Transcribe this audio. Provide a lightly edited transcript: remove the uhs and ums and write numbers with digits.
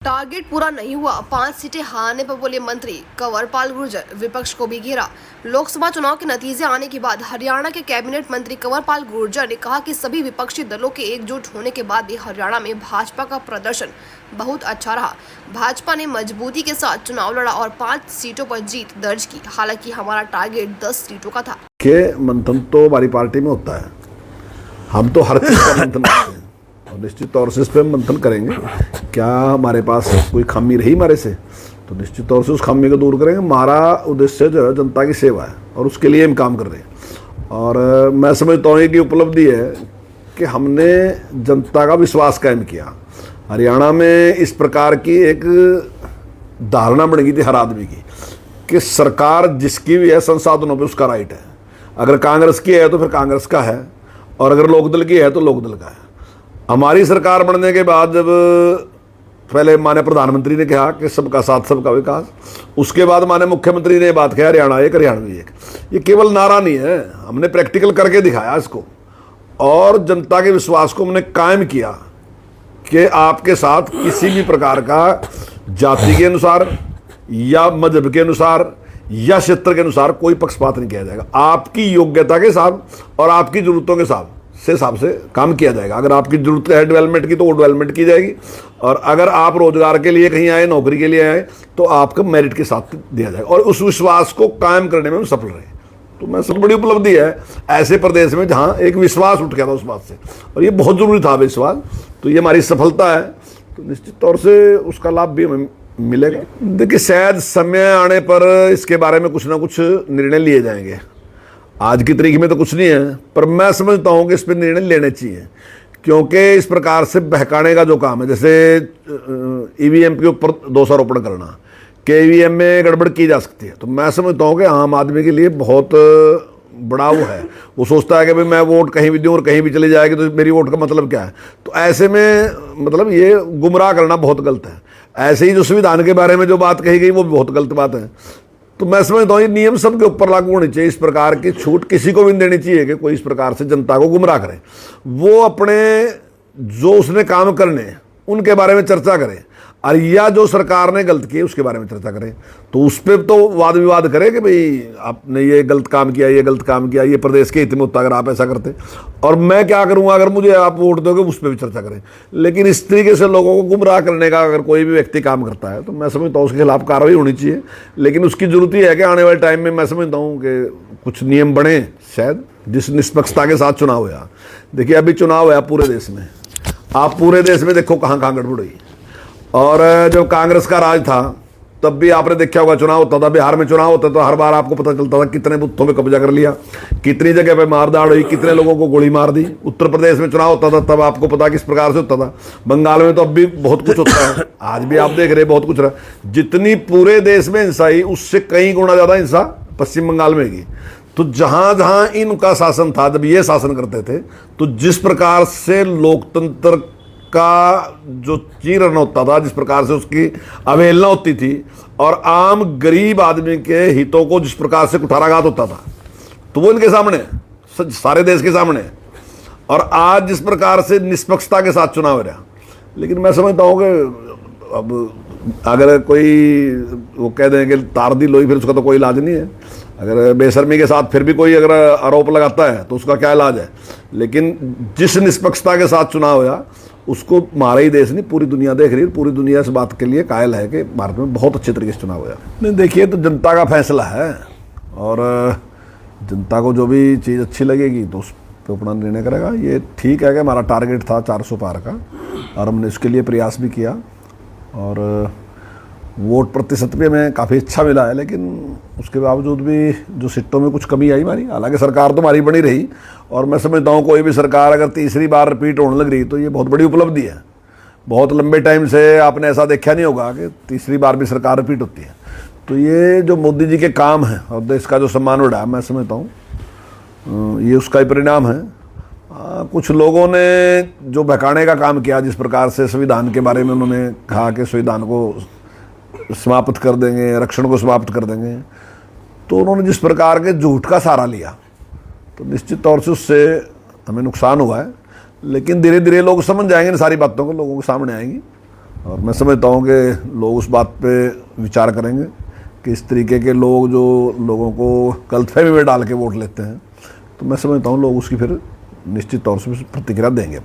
Target पूरा नहीं हुआ, 5 सीटें हारने पर बोले मंत्री कंवरपाल गुर्जर। विपक्ष को भी घेरा। लोकसभा चुनाव के नतीजे आने के बाद हरियाणा के कैबिनेट मंत्री कंवरपाल गुर्जर ने कहा कि सभी विपक्षी दलों के एकजुट होने के बाद भी हरियाणा में भाजपा का प्रदर्शन बहुत अच्छा रहा। भाजपा ने मजबूती के साथ चुनाव लड़ा और 5 सीटों पर जीत दर्ज की। हालांकि हमारा टारगेट 10 सीटों का था। मंथन तो हमारी पार्टी में होता है, हम तो हर चीज का मंथन करते हैं और निश्चित तौर से इस पर हम मंथन करेंगे। क्या हमारे पास कोई खामी रही हमारे से, तो निश्चित तौर से उस खामी को दूर करेंगे। हमारा उद्देश्य जो है जनता की सेवा है और उसके लिए हम काम कर रहे हैं। और मैं समझता हूँ कि उपलब्धि है कि हमने जनता का विश्वास कायम किया। हरियाणा में इस प्रकार की एक धारणा बन गई थी हर आदमी की कि सरकार जिसकी भी है संसाधनों पे उसका राइट है। अगर कांग्रेस की है तो फिर कांग्रेस का है, और अगर लोकदल की है तो लोकदल का है। हमारी सरकार बनने के बाद जब पहले माननीय प्रधानमंत्री ने कहा कि सबका साथ सबका विकास, उसके बाद माननीय मुख्यमंत्री ने बात कहा हरियाणा एक हरियाणवी एक। ये केवल नारा नहीं है, हमने प्रैक्टिकल करके दिखाया इसको और जनता के विश्वास को हमने कायम किया कि आपके साथ किसी भी प्रकार का जाति के अनुसार या मजहब के अनुसार या क्षेत्र के अनुसार कोई पक्षपात नहीं किया जाएगा। आपकी योग्यता के साथ और आपकी जरूरतों के हिसाब से काम किया जाएगा। अगर आपकी जरूरत है डेवलपमेंट की तो वो डेवलपमेंट की जाएगी, और अगर आप रोजगार के लिए कहीं आए, नौकरी के लिए आए, तो आपको मेरिट के साथ दिया जाएगा। और उस विश्वास को कायम करने में हम सफल रहे। तो मैं सबसे बड़ी उपलब्धि है ऐसे प्रदेश में जहाँ एक विश्वास उठ गया था उस बात से, और ये बहुत जरूरी था विश्वास। तो ये हमारी सफलता है, तो निश्चित तौर से उसका लाभ भी हमें मिलेगा। देखिए, शायद समय आने पर इसके बारे में कुछ ना कुछ निर्णय लिए जाएंगे। आज की तारीख में तो कुछ नहीं है, पर मैं समझता हूँ कि इस पर निर्णय लेने चाहिए, क्योंकि इस प्रकार से बहकाने का जो काम है, जैसे ईवीएम के ऊपर दोषारोपण करना कि ईवीएम में गड़बड़ की जा सकती है, तो मैं समझता हूँ कि आम आदमी के लिए बहुत बड़ा वो है। वो सोचता है कि भाई मैं वोट कहीं भी दूँ और कहीं भी चली जाएगी तो मेरी वोट का मतलब क्या है। तो ऐसे में मतलब ये गुमराह करना बहुत गलत है। ऐसे ही जो संविधान के बारे में जो बात कही गई वो भी बहुत गलत बात है। तो मैं समझता हूँ ये नियम सबके ऊपर लागू होनी चाहिए। इस प्रकार की छूट किसी को भी नहीं देनी चाहिए कि कोई इस प्रकार से जनता को गुमराह करे। वो अपने जो उसने काम करने हैं उनके बारे में चर्चा करे, और या जो सरकार ने गलत किया उसके बारे में चर्चा करें। तो उस पर तो वाद विवाद करे कि भाई आपने ये गलत काम किया, ये गलत काम किया, ये प्रदेश के हित में होता अगर आप ऐसा करते, और मैं क्या करूँगा अगर मुझे आप वोट दोगे, उस पर भी चर्चा करें। लेकिन इस तरीके से लोगों को गुमराह करने का अगर कोई भी व्यक्ति काम करता है तो मैं समझता हूँ उसके खिलाफ कार्रवाई होनी चाहिए। लेकिन उसकी जरूरत ही है कि आने वाले टाइम में मैं समझता हूँ कि कुछ नियम बने शायद जिस निष्पक्षता के साथ चुनाव हुआ। देखिए, अभी चुनाव हुआ पूरे देश में, आप पूरे देश में देखो कहाँ कहाँ गड़बड़ हुई। और जब कांग्रेस का राज था तब भी आपने देखा होगा चुनाव होता था, बिहार में चुनाव होता तो हर बार आपको पता चलता था कितने बूथों में कब्जा कर लिया, कितनी जगह पे मारदाड़ हुई, कितने लोगों को गोली मार दी। उत्तर प्रदेश में चुनाव होता था तब आपको पता किस प्रकार से होता था। बंगाल में तो अब भी बहुत कुछ होता है, आज भी आप देख रहे बहुत कुछ रहा। जितनी पूरे देश में हिंसा ही उससे कई गुना ज्यादा हिंसा पश्चिम बंगाल में की। तो जहां जहां इनका शासन था, जब ये शासन करते थे, तो जिस प्रकार से लोकतंत्र का जो चीरन होता था, जिस प्रकार से उसकी अवहेलना होती थी, और आम गरीब आदमी के हितों को जिस प्रकार से कुठाराघात होता था, तो वो इनके सामने, सारे देश के सामने। और आज जिस प्रकार से निष्पक्षता के साथ चुनाव हो रहा। लेकिन मैं समझता हूँ कि अब अगर कोई वो कह दें कि तार दी लोई, फिर उसका तो कोई इलाज नहीं है। अगर बेशर्मी के साथ फिर भी कोई अगर आरोप लगाता है तो उसका क्या इलाज है। लेकिन जिस निष्पक्षता के साथ चुनाव हुआ उसको हमारा ही देश नहीं पूरी दुनिया देख रही है। पूरी दुनिया इस बात के लिए कायल है कि भारत में बहुत अच्छे तरीके से चुनाव हुआ। नहीं, देखिए, तो जनता का फैसला है, और जनता को जो भी चीज़ अच्छी लगेगी तो उस पर अपना निर्णय करेगा। ये ठीक है कि हमारा टारगेट था 400 पार का, और हमने इसके लिए प्रयास भी किया, और वोट प्रतिशत भी हमें काफ़ी अच्छा मिला है। लेकिन उसके बावजूद भी जो सीटों में कुछ कमी आई हमारी, हालांकि सरकार तो हमारी बनी रही, और मैं समझता हूँ कोई भी सरकार अगर तीसरी बार रिपीट होने लग रही तो ये बहुत बड़ी उपलब्धि है। बहुत लंबे टाइम से आपने ऐसा देखा नहीं होगा कि तीसरी बार भी सरकार रिपीट होती है। तो ये जो मोदी जी के काम है और देश का जो सम्मान बढ़ा, मैं समझता हूँ ये उसका ही परिणाम है। कुछ लोगों ने जो बहकाने का काम किया, जिस प्रकार से संविधान के बारे में उन्होंने कहा कि संविधान को समाप्त कर देंगे, आरक्षण को समाप्त कर देंगे, तो उन्होंने जिस प्रकार के झूठ का सहारा लिया, तो निश्चित तौर से उससे हमें नुकसान हुआ है। लेकिन धीरे धीरे लोग समझ जाएंगे, इन सारी बातों को लोगों के सामने आएंगी, और मैं समझता हूँ कि लोग उस बात पे विचार करेंगे कि इस तरीके के लोग जो लोगों को गलतफहमी में डाल के वोट लेते हैं, तो मैं समझता हूँ लोग उसकी फिर निश्चित तौर से प्रतिक्रिया देंगे।